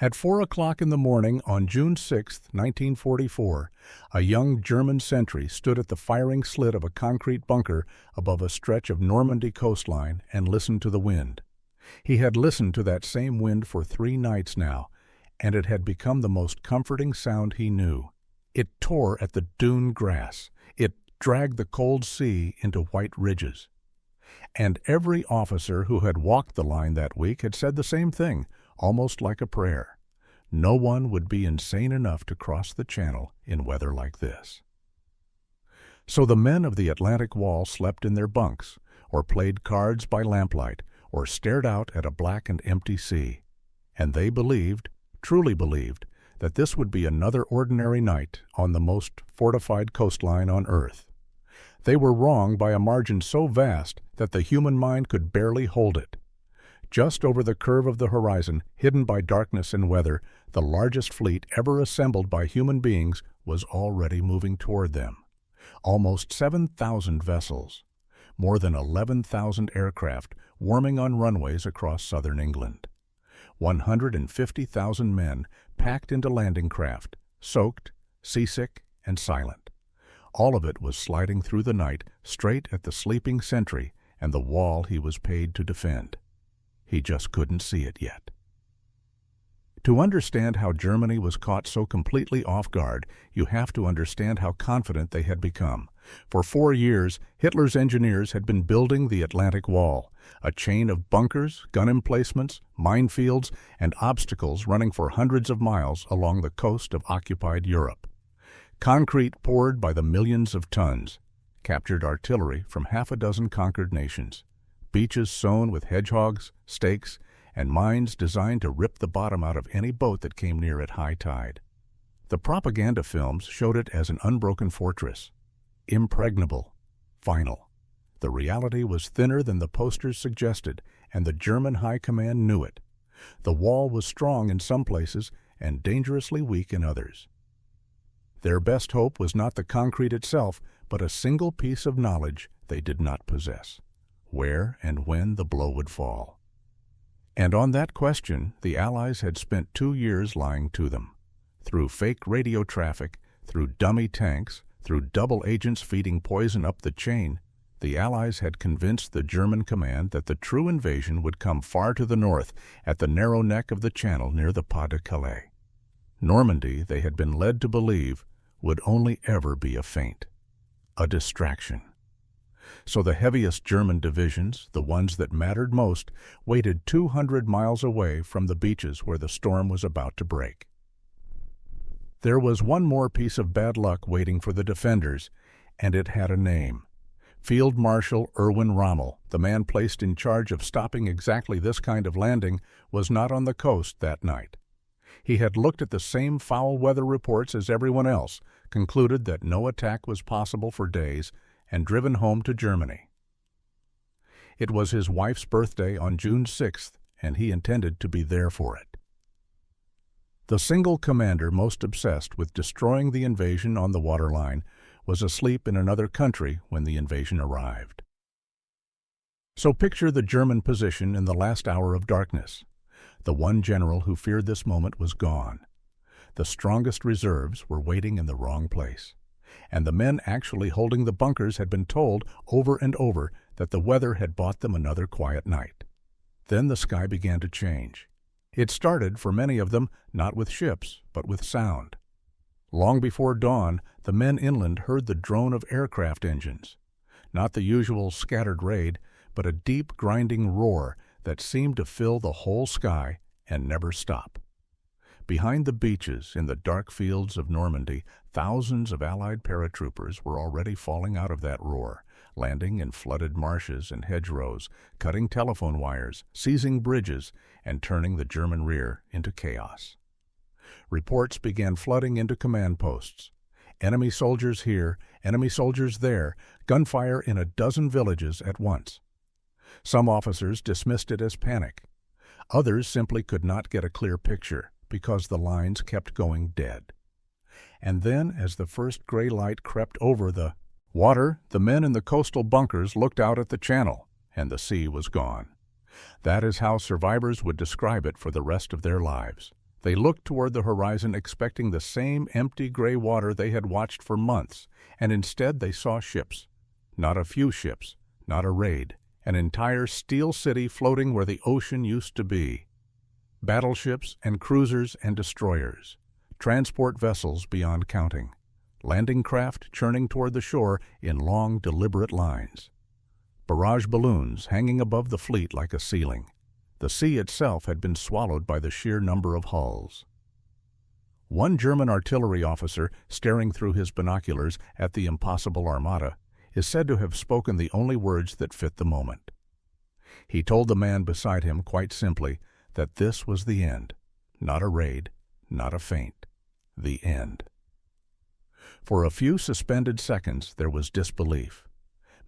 At 4 o'clock in the morning on June 6, 1944, a young German sentry stood at the firing slit of a concrete bunker above a stretch of Normandy coastline and listened to the wind. He had listened to that same wind for 3 nights now, and it had become the most comforting sound he knew. It tore at the dune grass. It dragged the cold sea into white ridges. And every officer who had walked the line that week had said the same thing, almost like a prayer. No one would be insane enough to cross the channel in weather like this. So the men of the Atlantic Wall slept in their bunks, or played cards by lamplight, or stared out at a black and empty sea. And they believed, truly believed, that this would be another ordinary night on the most fortified coastline on Earth. They were wrong by a margin so vast that the human mind could barely hold it. Just over the curve of the horizon, hidden by darkness and weather, the largest fleet ever assembled by human beings was already moving toward them. Almost 7,000 vessels, more than 11,000 aircraft warming on runways across southern England. 150,000 men packed into landing craft, soaked, seasick, and silent. All of it was sliding through the night straight at the sleeping sentry and the wall he was paid to defend. He just couldn't see it yet. To understand how Germany was caught so completely off guard, you have to understand how confident they had become. For 4 years, Hitler's engineers had been building the Atlantic Wall, a chain of bunkers, gun emplacements, minefields, and obstacles running for hundreds of miles along the coast of occupied Europe. Concrete poured by the millions of tons, captured artillery from half a dozen conquered nations, beaches sown with hedgehogs, stakes, and mines designed to rip the bottom out of any boat that came near at high tide. The propaganda films showed it as an unbroken fortress, impregnable, final. The reality was thinner than the posters suggested, and the German high command knew it. The wall was strong in some places and dangerously weak in others. Their best hope was not the concrete itself, but a single piece of knowledge they did not possess: where and when the blow would fall. And on that question, the Allies had spent 2 years lying to them. Through fake radio traffic, through dummy tanks, through double agents feeding poison up the chain, the Allies had convinced the German command that the true invasion would come far to the north, at the narrow neck of the channel near the Pas de Calais. Normandy, they had been led to believe, would only ever be a feint, a distraction. So the heaviest German divisions, the ones that mattered most, waited 200 miles away from the beaches where the storm was about to break. There was one more piece of bad luck waiting for the defenders, and it had a name. Field Marshal Erwin Rommel, the man placed in charge of stopping exactly this kind of landing, was not on the coast that night. He had looked at the same foul weather reports as everyone else, concluded that no attack was possible for days, and driven home to Germany. It was his wife's birthday on June 6th, and he intended to be there for it. The single commander most obsessed with destroying the invasion on the waterline was asleep in another country when the invasion arrived. So picture the German position in the last hour of darkness. The one general who feared this moment was gone. The strongest reserves were waiting in the wrong place, and the men actually holding the bunkers had been told over and over that the weather had bought them another quiet night. Then the sky began to change. It started, for many of them, not with ships, but with sound. Long before dawn, the men inland heard the drone of aircraft engines. Not the usual scattered raid, but a deep grinding roar that seemed to fill the whole sky and never stop. Behind the beaches, in the dark fields of Normandy, thousands of Allied paratroopers were already falling out of that roar, landing in flooded marshes and hedgerows, cutting telephone wires, seizing bridges, and turning the German rear into chaos. Reports began flooding into command posts. Enemy soldiers here, enemy soldiers there, gunfire in a dozen villages at once. Some officers dismissed it as panic. Others simply could not get a clear picture because the lines kept going dead. And then, as the first gray light crept over the water, the men in the coastal bunkers looked out at the channel, and the sea was gone. That is how survivors would describe it for the rest of their lives. They looked toward the horizon expecting the same empty gray water they had watched for months, and instead they saw ships. Not a few ships, not a raid, an entire steel city floating where the ocean used to be. Battleships and cruisers and destroyers, transport vessels beyond counting, landing craft churning toward the shore in long, deliberate lines. Barrage balloons hanging above the fleet like a ceiling. The sea itself had been swallowed by the sheer number of hulls. One German artillery officer, staring through his binoculars at the impossible armada, is said to have spoken the only words that fit the moment. He told the man beside him quite simply that this was the end, not a raid, not a feint, the end. For a few suspended seconds there was disbelief.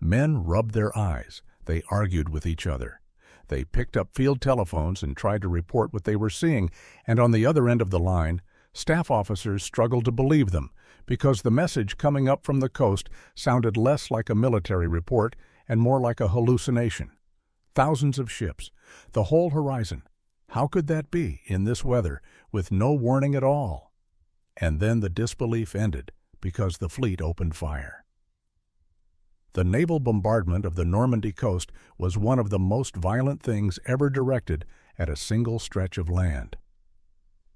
Men rubbed their eyes, they argued with each other. They picked up field telephones and tried to report what they were seeing, and on the other end of the line, staff officers struggled to believe them because the message coming up from the coast sounded less like a military report and more like a hallucination. Thousands of ships, the whole horizon. How could that be in this weather with no warning at all? And then the disbelief ended because the fleet opened fire. The naval bombardment of the Normandy coast was one of the most violent things ever directed at a single stretch of land.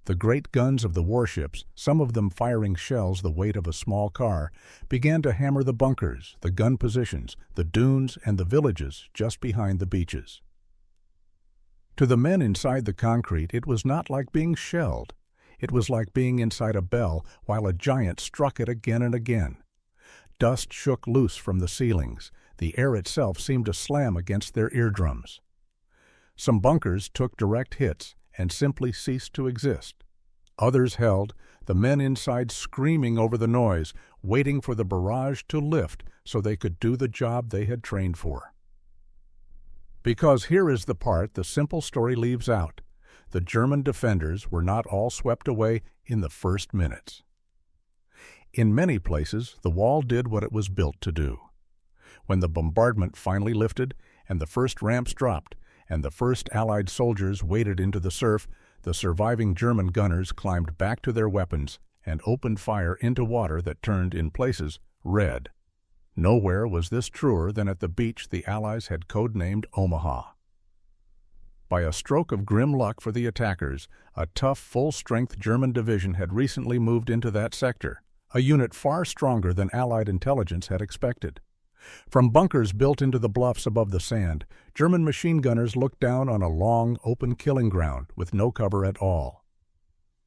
The great guns of the warships, some of them firing shells the weight of a small car, began to hammer the bunkers, the gun positions, the dunes, and the villages just behind the beaches. To the men inside the concrete, it was not like being shelled. It was like being inside a bell while a giant struck it again and again. Dust shook loose from the ceilings. The air itself seemed to slam against their eardrums. Some bunkers took direct hits and simply ceased to exist. Others held, the men inside screaming over the noise, waiting for the barrage to lift so they could do the job they had trained for. Because here is the part the simple story leaves out. The German defenders were not all swept away in the first minutes. In many places, the wall did what it was built to do. When the bombardment finally lifted and the first ramps dropped and the first Allied soldiers waded into the surf, the surviving German gunners climbed back to their weapons and opened fire into water that turned, in places, red. Nowhere was this truer than at the beach the Allies had codenamed Omaha. By a stroke of grim luck for the attackers, a tough, full-strength German division had recently moved into that sector, a unit far stronger than Allied intelligence had expected. From bunkers built into the bluffs above the sand, German machine gunners looked down on a long, open killing ground with no cover at all.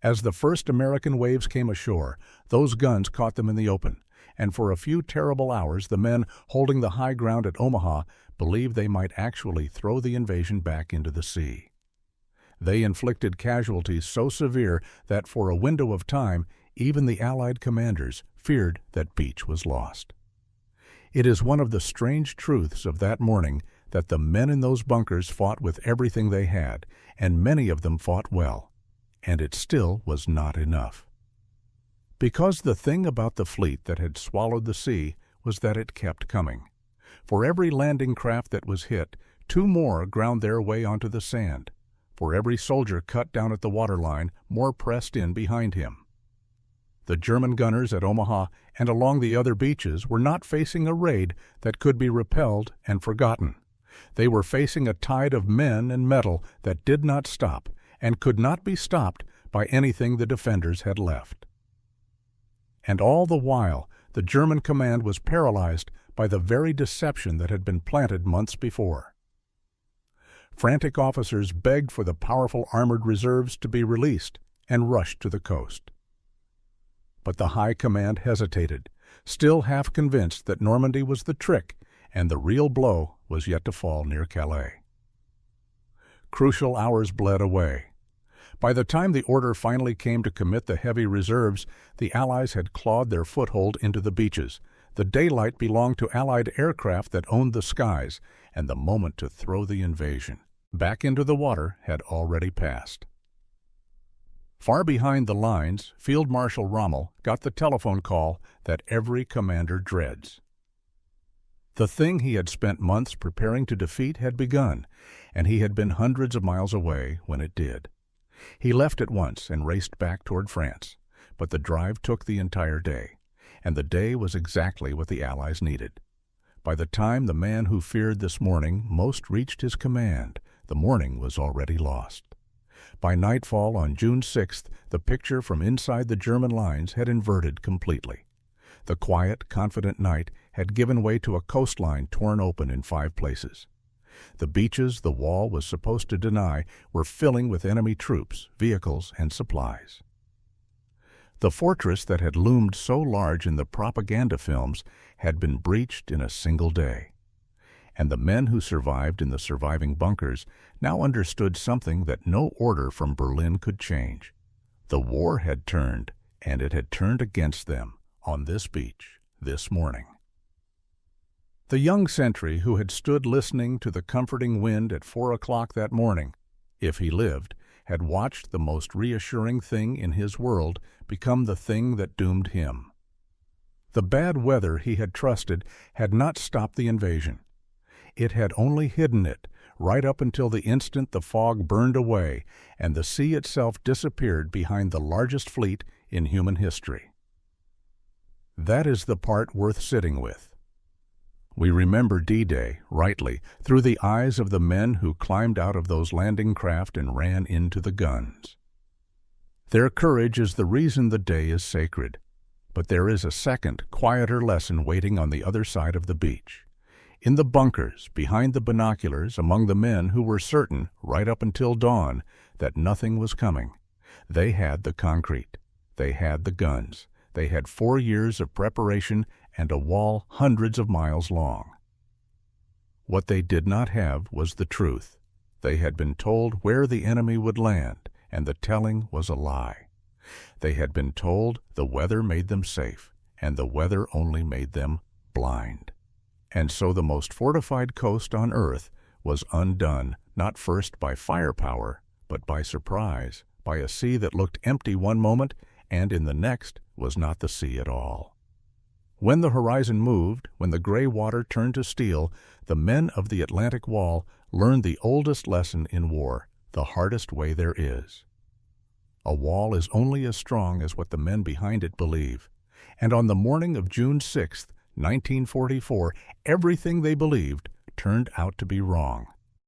As the first American waves came ashore, those guns caught them in the open, and for a few terrible hours the men holding the high ground at Omaha believed they might actually throw the invasion back into the sea. They inflicted casualties so severe that for a window of time, even the Allied commanders feared that beach was lost. It is one of the strange truths of that morning that the men in those bunkers fought with everything they had, and many of them fought well, and it still was not enough. Because the thing about the fleet that had swallowed the sea was that it kept coming. For every landing craft that was hit, 2 more ground their way onto the sand. For every soldier cut down at the waterline, more pressed in behind him. The German gunners at Omaha and along the other beaches were not facing a raid that could be repelled and forgotten. They were facing a tide of men and metal that did not stop and could not be stopped by anything the defenders had left. And all the while, the German command was paralyzed by the very deception that had been planted months before. Frantic officers begged for the powerful armored reserves to be released and rushed to the coast. But the High Command hesitated, still half convinced that Normandy was the trick and the real blow was yet to fall near Calais. Crucial hours bled away. By the time the order finally came to commit the heavy reserves, the Allies had clawed their foothold into the beaches. The daylight belonged to Allied aircraft that owned the skies, and the moment to throw the invasion back into the water had already passed. Far behind the lines, Field Marshal Rommel got the telephone call that every commander dreads. The thing he had spent months preparing to defeat had begun, and he had been hundreds of miles away when it did. He left at once and raced back toward France, but the drive took the entire day, and the day was exactly what the Allies needed. By the time the man who feared this morning most reached his command, the morning was already lost. By nightfall on June 6th, the picture from inside the German lines had inverted completely. The quiet, confident night had given way to a coastline torn open in 5 places. The beaches the wall was supposed to deny were filling with enemy troops, vehicles, and supplies. The fortress that had loomed so large in the propaganda films had been breached in a single day. And the men who survived in the surviving bunkers now understood something that no order from Berlin could change. The war had turned, and it had turned against them on this beach this morning. The young sentry who had stood listening to the comforting wind at 4 o'clock that morning, if he lived, had watched the most reassuring thing in his world become the thing that doomed him. The bad weather he had trusted had not stopped the invasion. It had only hidden it, right up until the instant the fog burned away and the sea itself disappeared behind the largest fleet in human history. That is the part worth sitting with. We remember D-Day, rightly, through the eyes of the men who climbed out of those landing craft and ran into the guns. Their courage is the reason the day is sacred. But there is a second, quieter lesson waiting on the other side of the beach. In the bunkers, behind the binoculars, among the men who were certain, right up until dawn, that nothing was coming. They had the concrete. They had the guns. They had 4 years of preparation and a wall hundreds of miles long. What they did not have was the truth. They had been told where the enemy would land, and the telling was a lie. They had been told the weather made them safe, and the weather only made them blind. And so the most fortified coast on earth was undone, not first by firepower, but by surprise, by a sea that looked empty one moment, and in the next was not the sea at all. When the horizon moved, when the gray water turned to steel, the men of the Atlantic Wall learned the oldest lesson in war, the hardest way there is. A wall is only as strong as what the men behind it believe. And on the morning of June 6, 1944, everything they believed turned out to be wrong.